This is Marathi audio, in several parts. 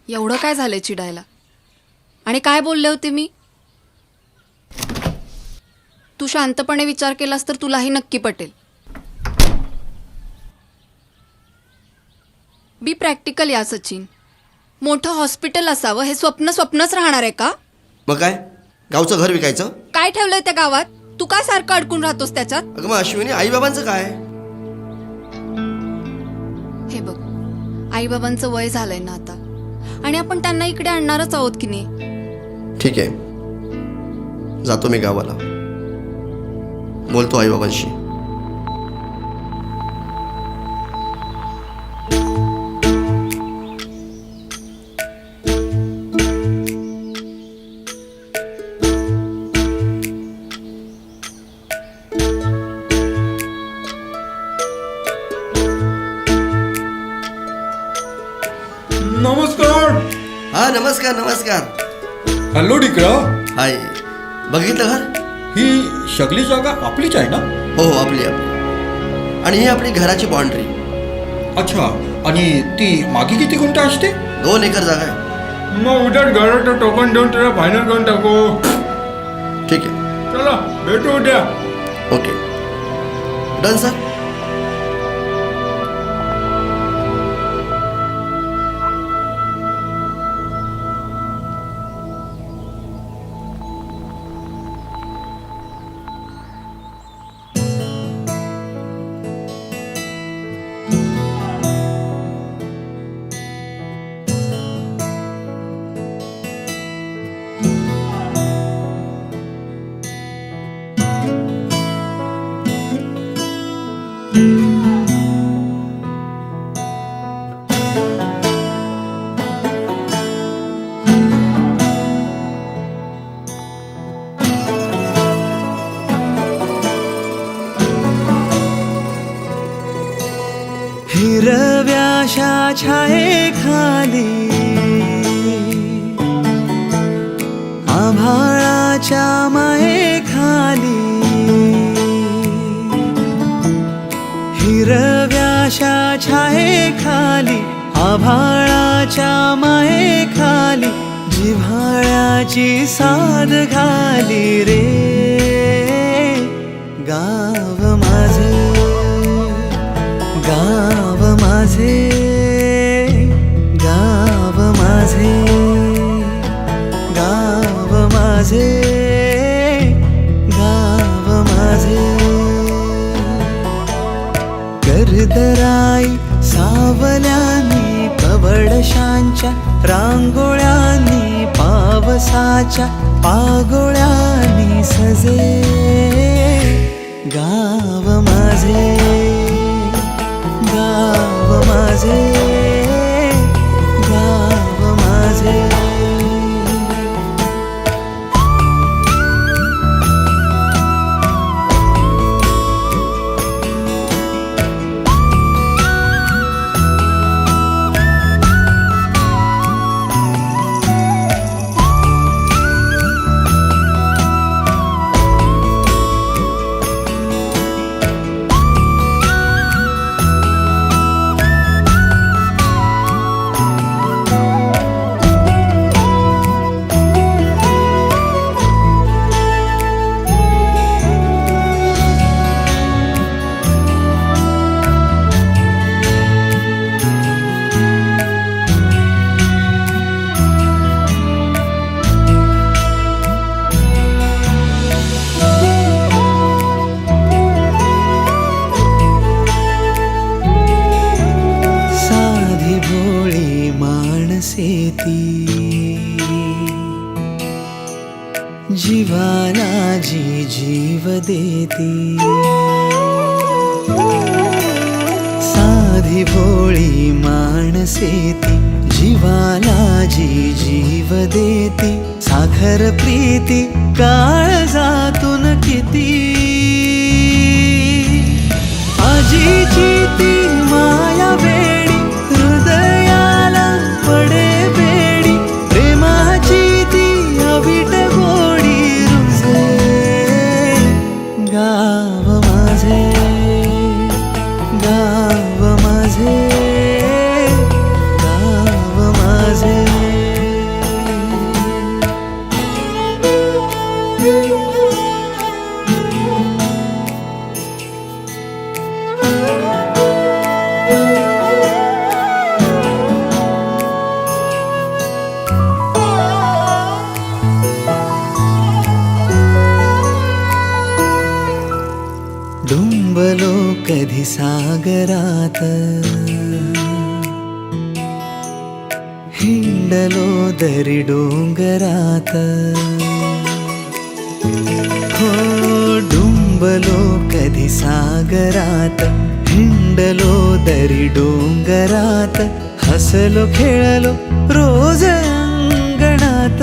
एवढं काय झालंय चिडायला? आणि काय बोलले होते मी? तू शांतपणे विचार केलास तर तुलाही नक्की पटेल. बी प्रॅक्टिकल या सचिन. मोठं हॉस्पिटल असावं हे स्वप्नच राहणार आहे का? मग काय, गावचं घर विकायचं? काय ठेवलंय त्या गावात? तू काय सारखं अडकून राहतोस त्याच्यात? अगं मग अश्विनी, आई बाबांचं काय? हे बघ, आईबाबांचं वय झालंय ना आता, आणि आपण त्यांना इकडे आणणारच आहोत की नाही. ठीक आहे, जातो मी गावाला, बोलतो आई बाबांशी. नमस्कार. हा, नमस्कार नमस्कार. हॅलो डिकरा. हाय, बघितलं घर? ही सगळी जागा आपलीच आहे ना? हो हो, आपली. आणि ही आपली घराची बाउंड्री. अच्छा, आणि ती मागे किती गुंठ असते? 2 एकर जागा आहे. मग उद्या घराचं टोकन देऊन त्याला फायनल करून टाकू. ठीक आहे, चला भेटू उद्या. Okay, done sir. हिरव्याशा छायेखाली आभाळाच्या मायेखाली, हिरव्याशा छायेखाली आभाळाच्या मायेखाली जिव्हाळ्याची साद घाली रे गाव माझे, गाव माझे, गाव माझे, गाव माझे, गाव माझे. कर्दराई सावल्यानी कवडशांच्या रांगोळ्यांनी पावसाच्या पागोळ्यांनी सजे गाव माझे, गाव माझे, गाव माझे. जीवाला जी जीव देती, साधी भोळी माणसे ती जीवाला जी जीव देती. साखर प्रीती काळजातून किती आजीची ती माया वेडी हृदयाला पडे बेडी. प्रेमाची ती अवीट गोडी रुजे गाव माझे, गाव माझे, गाव माझे. डुंबलो कधी सागरात, हिंडलो दरी डोंगरात, हो डुंबलो कधी सागरात, हिंडलो दरी डोंगरात, हसलो खेळलो रोज अंगणात.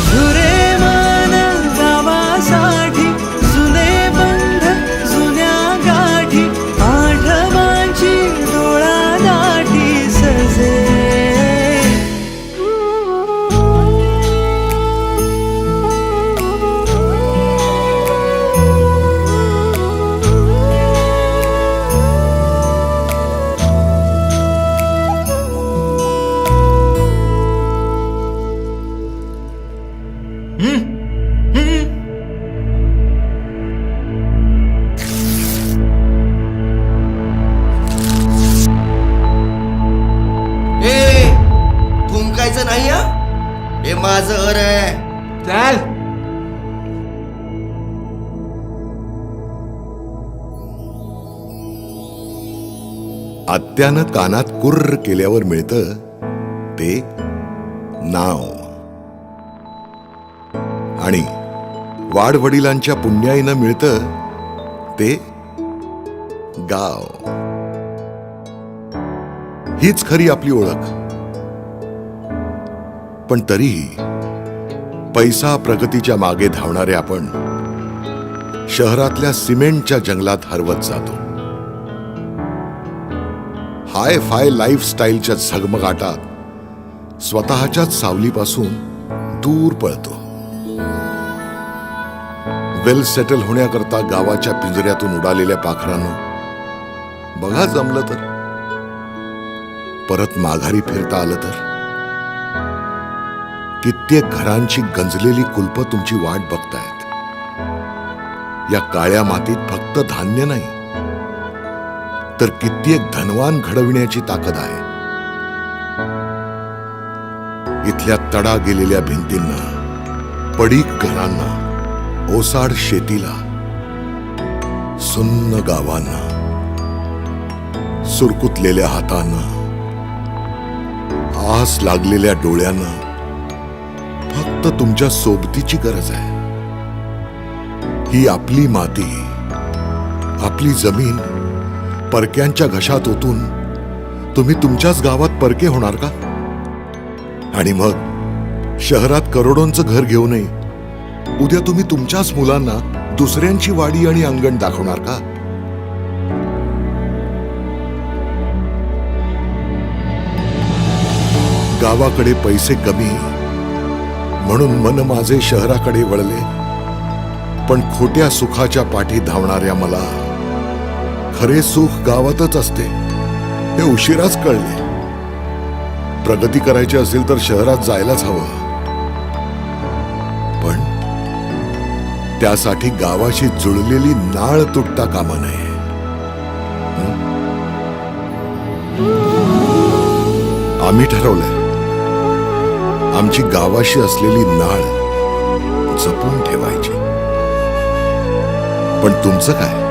झुरे मान गावासाठी, जुने बंध जुन्या गाठी, आठवांची डोळा दाटी सजे. ए थुंकायचं नाही हा, हे माझं घर आहे. चल. आत्यानं कानात कुर्र केल्यावर मिळतं ते नाव, आणि वाडवडिलांच्या पुण्याईनं मिळतं ते गाव. हीच खरी आपली ओळख. पण तरीही पैसा प्रगतीच्या मागे धावणारे आपण शहरातल्या सिमेंटच्या जंगलात हरवत जातो. हाय फाय लाईफस्टाईलच्या झगमगाटात स्वतःच्याच सावलीपासून दूर पळतो. वेल सेटल होण्याकरता गावाच्या पिंजऱ्यातून उडालेल्या पाखरांनो, बघा जमलं तर परत माघारी फिरता आलं तर. कित्येक घरांची गंजलेली कुलपं तुमची वाट बघतायत. या काळ्या मातीत फक्त धान्य नाही, तर कित्येक धनवान घडविण्याची ताकद आहे. इथल्या तडा गेलेल्या भिंतींना, पडीक घरांना, ओसाड शेतीला, सुन्न गावांना, सुरकुतलेल्या हातांना, आस लागलेल्या डोळ्यांना फक्त तुमच्या सोबतीची गरज आहे. ही आपली माती, आपली जमीन परक्यांच्या घशात ओतून तुम्ही तुमच्याच गावात परके होणार का? आणि मग शहरात करोडोंचं घर घेऊनही उद्या तुम्ही तुमच्याच मुलांना दुसऱ्यांची वाडी आणि अंगण दाखवणार का? गावाकडे पैसे कमी म्हणून मन माझे शहराकडे वळले. पण खोट्या सुखाच्या पाठी धावणाऱ्या मला खरे सुख गावातच असते हे उशिराच कळले. प्रगती करायची असेल तर शहरात जायलाच हवं, पण त्यासाठी गावाशी जुळलेली नाळ तुटता कामा नये. आम्ही ठरवलंय आमची गावाशी असलेली नाळ जपून ठेवायची. पण तुमचं काय?